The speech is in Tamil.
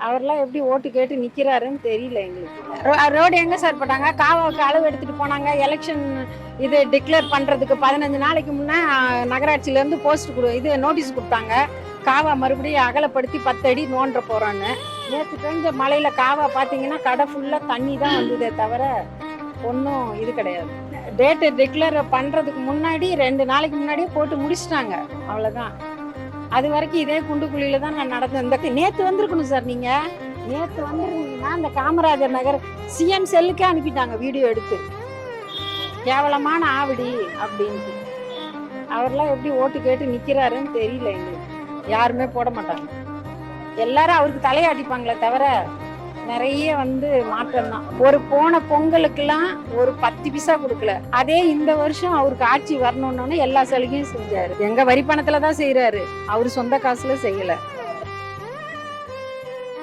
அவர்லாம் எப்படி ஓட்டு கேட்டு நிற்கிறாருன்னு தெரியல எங்களுக்கு. ரோடு எங்கே சார் போட்டாங்க? காவாவுக்கு அளவு எடுத்துகிட்டு போனாங்க. எலெக்ஷன் இது டிக்ளேர் பண்ணுறதுக்கு 15 நாளைக்கு முன்னே நகராட்சியிலேருந்து நோட்டீஸ் கொடுத்தாங்க. காவா மறுபடியும் அகலப்படுத்தி 10 அடி நோண்ட போகிறோன்னு. நேற்று பெஞ்ச மழையில் காவா பார்த்தீங்கன்னா கடை ஃபுல்லாக தண்ணி தான் வந்ததே தவிர ஒன்றும் இது கிடையாது. டேட்டு டிக்ளேர் பண்ணுறதுக்கு முன்னாடி 2 நாளைக்கு முன்னாடியே போட்டு முடிச்சிட்டாங்க. அவ்வளோதான். அது வரைக்கும் இதே குண்டுக்குழியில தான் நான் நடந்தேன். நேற்று வந்திருக்கணும் சார். நீங்கள் நேற்று வந்துருந்தீங்கன்னா அந்த காமராஜர் நகர் சிஎம் செல்லுக்கே அனுப்பிட்டாங்க வீடியோ எடுத்து. கேவலமான ஆவடி அப்படின்ட்டு. அவர்லாம் எப்படி ஓட்டு கேட்டு நிற்கிறாருன்னு தெரியல எங்களுக்கு. யாருமே போட மாட்டாங்க. எல்லாரும் அவருக்கு தலையாட்டிப்பாங்களே தவிர நிறைய மாற்றம் தான். ஒரு போன பொங்கலுக்கெல்லாம் ஒரு 10 பைசா கொடுக்கல. அதே இந்த வருஷம் அவருக்கு ஆட்சி வரணும்னு எல்லா சலுகையும் செஞ்சாரு. எங்க வரி பணத்துல தான் செய்யறாரு. அவரு சொந்த காசுல செய்யல.